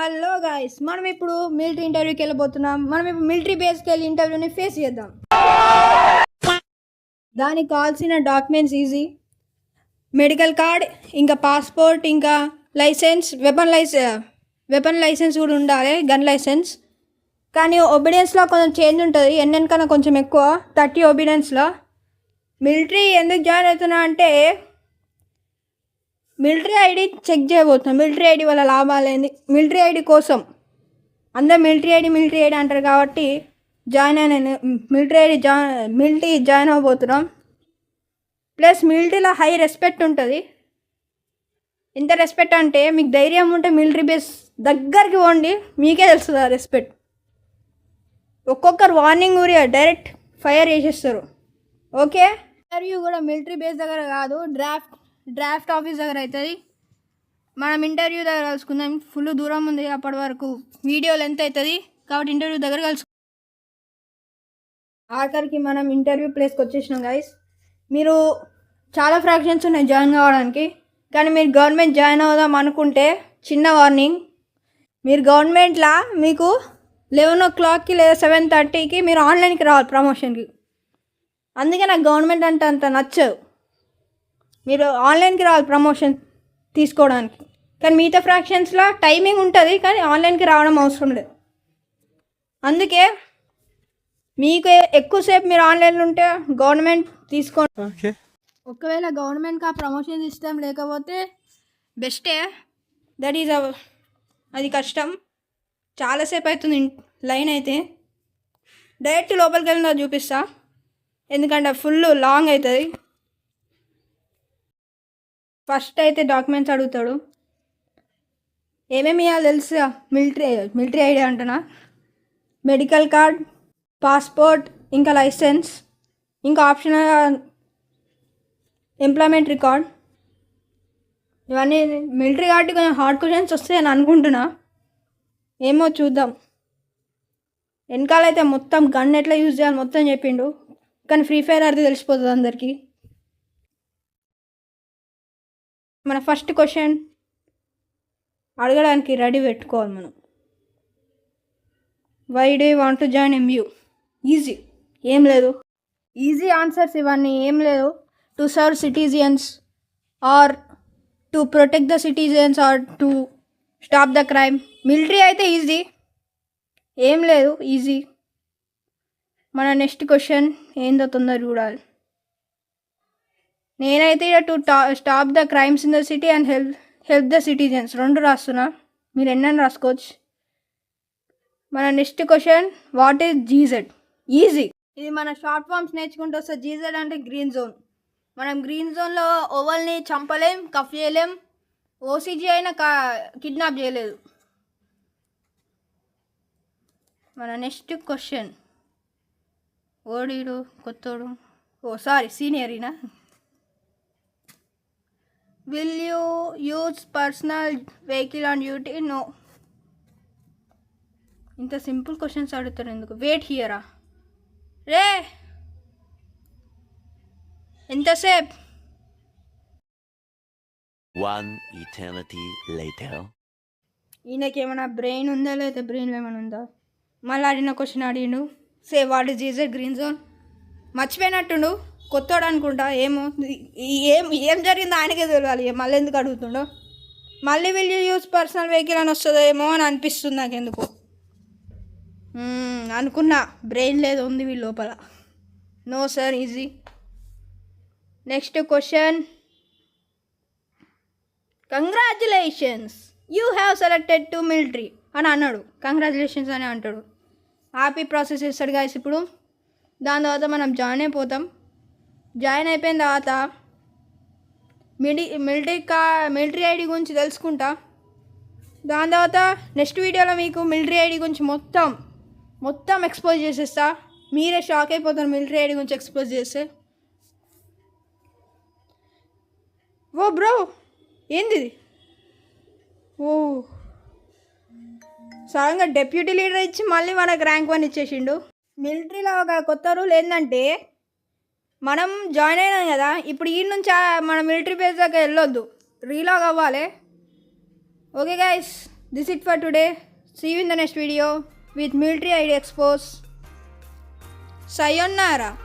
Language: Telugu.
హలో గాయ్స్, మనం ఇప్పుడు మిలిటరీ ఇంటర్వ్యూకి వెళ్ళబోతున్నాం. మనం ఇప్పుడు మిలిటరీ బేస్కి వెళ్ళి ఇంటర్వ్యూని ఫేస్ చేద్దాం. దానికి కావాల్సిన డాక్యుమెంట్స్ ఈజీ: మెడికల్ కార్డ్, ఇంకా పాస్పోర్ట్, ఇంకా లైసెన్స్, వెపన్ లైసెన్స్ కూడా ఉండాలి, గన్ లైసెన్స్. కానీ ఒబీడియన్స్లో కొంచెం చేంజ్ ఉంటుంది, ఎన్ఎన్ కన్నా కొంచెం ఎక్కువ, 30 ఒబీడియన్స్లో. మిలిటరీ ఎందుకు జాయిన్ అవుతున్నా అంటే మిలిటరీ ఐడి చెక్ చేయబోతున్నాం. మిలిటరీ ఐడి వల్ల లాభాలేంది, మిలిటరీ ఐడి కోసం అందరూ మిలిటరీ ఐడి అంటారు కాబట్టి మిలిటరీ జాయిన్ అవ్వబోతున్నాం. ప్లస్ మిలిటరీలో హై రెస్పెక్ట్ ఉంటుంది. ఎంత రెస్పెక్ట్ అంటే, మీకు ధైర్యం ఉంటే మిలిటరీ బేస్ దగ్గరికి పోండి, మీకే తెలుస్తుంది ఆ రెస్పెక్ట్. ఒక్కొక్కరు వార్నింగ్ ఊరి డైరెక్ట్ ఫైర్ చేసేస్తారు. ఓకే, ఇంటర్వ్యూ కూడా మిలిటరీ బేస్ దగ్గర కాదు, డ్రాఫ్ట్ ఆఫీస్ దగ్గర అవుతుంది. మనం ఇంటర్వ్యూ దగ్గర కలుసుకుందాం. ఫుల్ దూరం ఉంది, అప్పటి వరకు వీడియో లెంత్ అవుతుంది కాబట్టి ఇంటర్వ్యూ దగ్గర కలుసుకుందాం. ఆఖరికి మనం ఇంటర్వ్యూ ప్లేస్కి వచ్చేసినాం గైస్. మీరు చాలా ఫ్రాక్షన్స్ ఉన్నాయి జాయిన్ కావడానికి, కానీ మీరు గవర్నమెంట్ జాయిన్ అవుదాం అనుకుంటే చిన్న వార్నింగ్: మీరు గవర్నమెంట్లో మీకు 11 o'clockకి లేదా 7:30కి మీరు ఆన్లైన్కి రావాలి ప్రమోషన్కి. అందుకే నాకు గవర్నమెంట్ అంటే అంత నచ్చదు. మీరు ఆన్లైన్కి రావాలి ప్రమోషన్ తీసుకోవడానికి. కానీ మిగతా ఫ్రాక్షన్స్లో టైమింగ్ ఉంటుంది, కానీ ఆన్లైన్కి రావడం అవసరం లేదు. అందుకే మీకు ఎక్కువసేపు మీరు ఆన్లైన్లో ఉంటే గవర్నమెంట్ తీసుకోండి. ఒకవేళ గవర్నమెంట్కి ఆ ప్రమోషన్ ఇష్టం లేకపోతే బెస్టే, అది కష్టం. చాలాసేపు అవుతుంది లైన్ అయితే. డైరెక్ట్ లోపలికి వెళ్ళినా చూపిస్తా, ఎందుకంటే ఫుల్ లాంగ్ అవుతుంది. ఫస్ట్ అయితే డాక్యుమెంట్స్ అడుగుతాడు. ఏమేమి ఇవ్వాలి తెలుసా? మిలిటరీ ఐడి అంటున్నా, మెడికల్ కార్డ్, పాస్పోర్ట్, ఇంకా లైసెన్స్, ఇంకా ఆప్షనల్ ఎంప్లాయ్మెంట్ రికార్డ్. ఇవన్నీ మిలిటరీ కార్డు కొంచెం హార్డ్ క్వశ్చన్స్ వస్తాయని అనుకుంటున్నా, ఏమో చూద్దాం. వెనకాలైతే మొత్తం గన్ ఎట్లా యూజ్ చేయాలి మొత్తం చెప్పిండు, కానీ ఫ్రీ ఫైర్ ఆడితే తెలిసిపోతుంది అందరికీ. మన ఫస్ట్ క్వశ్చన్ అడగడానికి రెడీ పెట్టుకోవాలి మనం. Why do you want to join MU? Easy, ఏం లేదు, ఈజీ ఆన్సర్స్ ఇవన్నీ, ఏం లేదు. To serve citizens, or to protect the citizens, or to stop the crime. Military అయితే ఈజీ, ఏం లేదు, ఈజీ. మన నెక్స్ట్ క్వశ్చన్ ఏందో తొందర చూడాలి. నేనైతే ఇక్కడ to stop the crimes in the city and help the citizens 2 రాస్తున్నా, మీరు ఎన్నైనా రాసుకోవచ్చు. మన next question, what is GZ? Easy, ఇది మన షార్ట్ ఫామ్స్ నేర్చుకుంటూ వస్తే. GZ అంటే గ్రీన్ జోన్. మనం గ్రీన్ జోన్లో ఓవల్ని చంపలేం, కఫ్ చేయలేం, OCG అయినా కిడ్నాప్ చేయలేదు. మన నెక్స్ట్ క్వశ్చన్, ఓడీడు కొత్తోడు, సీనియర్ ఈయన. Will you use personal vehicle on duty? No. ఇంత సింపుల్ క్వశ్చన్స్ అడుగుతారు ఎందుకు? వెయిట్ హియరా రే, ఎంతసేపు? 1 eternity later. ఈయనకి ఏమైనా బ్రెయిన్ ఉందా లేదా బ్రెయిన్లో ఏమైనా ఉందా? మళ్ళీ అడిగిన క్వశ్చన్ అడిగిండు, what is GZ green zone. మర్చిపోయినట్టుండు, కొత్తోడు అనుకుంటా. ఏం జరిగిందో ఆయనకే తెలియాలి, మళ్ళీ ఎందుకు అడుగుతుండో. మళ్ళీ will you use personal vehicle అని వస్తుందేమో అని అనిపిస్తుంది నాకు ఎందుకు. అనుకున్నా, బ్రెయిన్ లేదు, ఉంది వీళ్ళ లోపల. No sir, easy. Next question, congratulations, you have selected to military అని అన్నాడు. కంగ్రాచులేషన్స్ అని అంటాడు, హ్యాపీ ప్రాసెస్ ఇస్తాడు గాయస్. ఇప్పుడు దాని తర్వాత మనం జాయిన్ అయిపోతాం. జాయిన్ అయిపోయిన తర్వాత మిలిటరీ ఐడి గురించి తెలుసుకుంటా. దాని తర్వాత నెక్స్ట్ వీడియోలో మీకు మిలిటరీ ఐడి గురించి మొత్తం ఎక్స్పోజ్ చేసేస్తా. మీరే షాక్ అయిపోతారు మిలిటరీ ఐడి గురించి ఎక్స్పోజ్ చేస్తే. ఓ బ్రో, ఏంది ఇది? ఓ, సడన్గా డెప్యూటీ లీడర్ ఇచ్చి మళ్ళీ మనకు ర్యాంక్ 1 ఇచ్చేసిండు. మిలిటరీలో ఒక కొత్త రూల్ ఏంటంటే, మనం జాయిన్ అయినాం కదా, ఇప్పుడు ఈ నుంచి మన మిలిటరీ బేస్ దాకా వెళ్ళొద్దు, రీలాగ్ అవ్వాలి. Okay guys, This is it for today. See you in the next video with Military ID Expos. Sayonara.